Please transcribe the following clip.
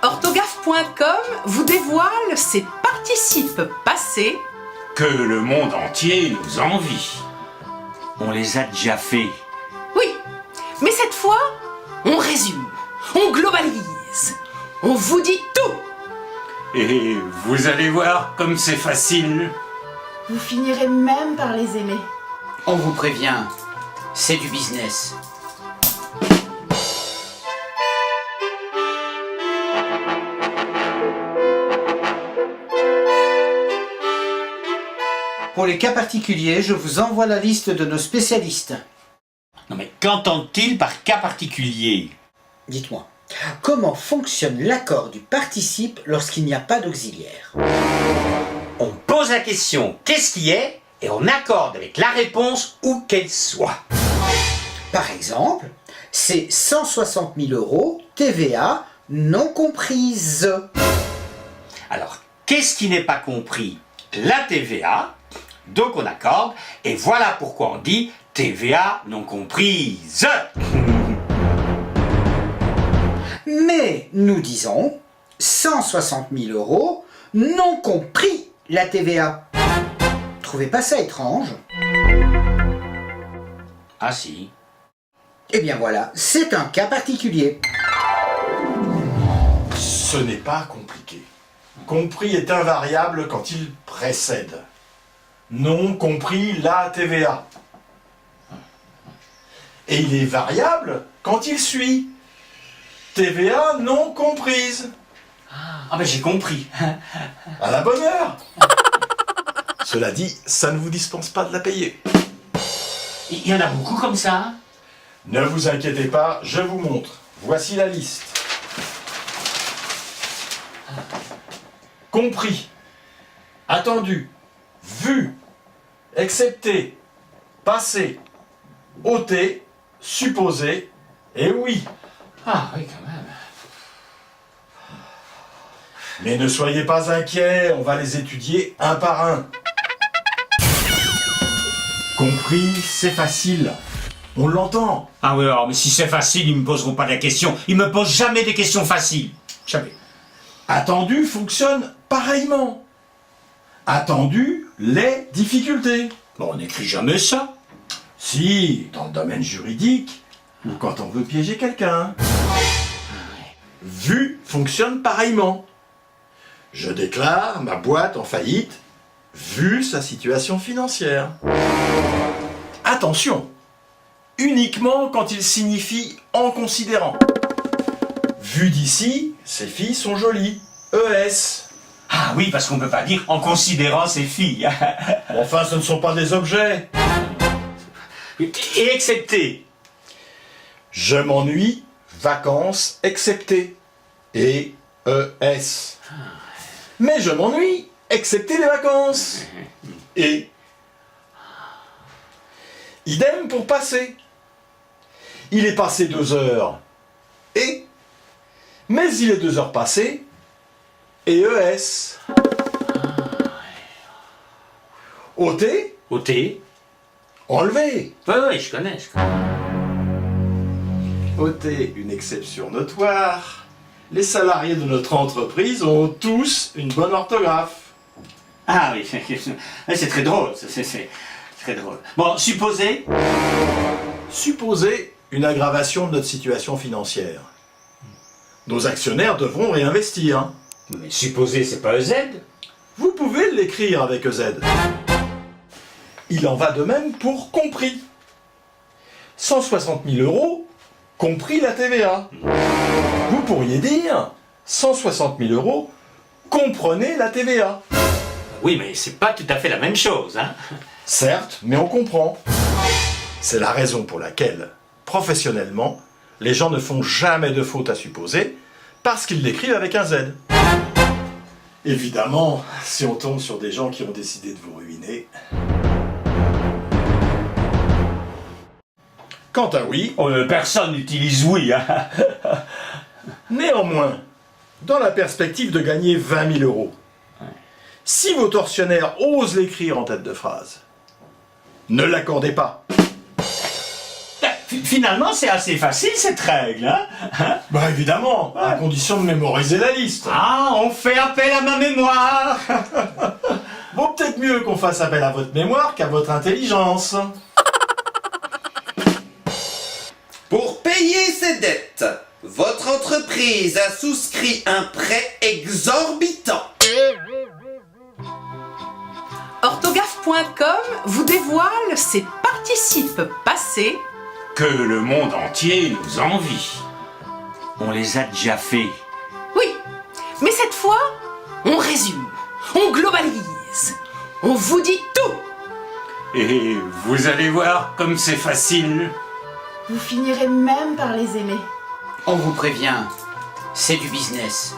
Orthographe.com vous dévoile ses participes passés Que le monde entier nous envie. On les a déjà fait. Oui, mais cette fois, on résume, on globalise, on vous dit tout. Et vous allez voir comme c'est facile. Vous finirez même par les aimer. On vous prévient, c'est du business. Pour les cas particuliers, je vous envoie la liste de nos spécialistes. Non mais qu'entend-il par cas particulier? Dites-moi, comment fonctionne l'accord du participe lorsqu'il n'y a pas d'auxiliaire? On pose la question qu'est-ce qui est et on accorde avec la réponse où qu'elle soit. Par exemple, c'est 160 000 € TVA non comprise. Alors, qu'est-ce qui n'est pas compris? La TVA, donc on accorde, et voilà pourquoi on dit TVA non comprise. Mais nous disons 160 000 € non compris la TVA. Trouvez pas ça étrange? Ah si. Eh bien voilà, c'est un cas particulier. Ce n'est pas compliqué. Compris est invariable quand il précède. Non compris la TVA. Et il est variable quand il suit. TVA non comprise. Ah ben j'ai compris. À la bonne heure. Cela dit, ça ne vous dispense pas de la payer. Il y en a beaucoup comme ça, hein? Ne vous inquiétez pas, je vous montre. Voici la liste. Compris, attendu, vu, excepté, passé, ôté, supposé et oui. Ah oui quand même. Mais ne soyez pas inquiets, on va les étudier un par un. Compris, c'est facile. On l'entend. Ah oui alors, mais si c'est facile, ils me poseront pas la question. Ils me posent jamais des questions faciles. Jamais. Attendu fonctionne pareillement. Attendu, les difficultés. Bon, on n'écrit jamais ça. Si, dans le domaine juridique, ou quand on veut piéger quelqu'un. Vu fonctionne pareillement. Je déclare ma boîte en faillite, vu sa situation financière. Attention, uniquement quand il signifie en considérant. Vu d'ici, ces filles sont jolies. ES. Ah oui, parce qu'on peut pas dire en considérant ces filles. Enfin, ce ne sont pas des objets. Et excepté. Je m'ennuie, vacances excepté. Et ES. Mais je m'ennuie, excepté les vacances. Et idem pour passer. Il est passé 2 heures. Et mais il est 2 heures passées. Et ES. ôté, Ôté. enlevé. Oui, je connais. ôté, une exception notoire. Les salariés de notre entreprise ont tous une bonne orthographe. Ah oui, c'est très drôle. C'est très drôle. Bon, supposez. Supposez une aggravation de notre situation financière. Nos actionnaires devront réinvestir. Mais supposez, c'est pas EZ. Vous pouvez l'écrire avec EZ. Il en va de même pour compris. 160 000 € compris la TVA. Vous pourriez dire 160 000 € comprenez la TVA. Oui, mais c'est pas tout à fait la même chose, hein. Certes, mais on comprend. C'est la raison pour laquelle, professionnellement, les gens ne font jamais de faute à supposer, parce qu'ils l'écrivent avec un Z. Évidemment, si on tombe sur des gens qui ont décidé de vous ruiner. Quant à oui, Personne n'utilise oui, hein. néanmoins, dans la perspective de gagner 20 000 €, si vos tortionnaires osent l'écrire en tête de phrase, ne l'accordez pas. Finalement, c'est assez facile cette règle, hein? Bah évidemment, à condition de mémoriser la liste. Ah, on fait appel à ma mémoire. Vaut peut-être mieux qu'on fasse appel à votre mémoire qu'à votre intelligence. Pour payer ses dettes, votre entreprise a souscrit un prêt exorbitant. Orthographe.com vous dévoile ses participes passés. Que le monde entier nous envie. On les a déjà fait. Oui, mais cette fois, on résume, on globalise, on vous dit tout. Et vous allez voir comme c'est facile. Vous finirez même par les aimer. On vous prévient, c'est du business.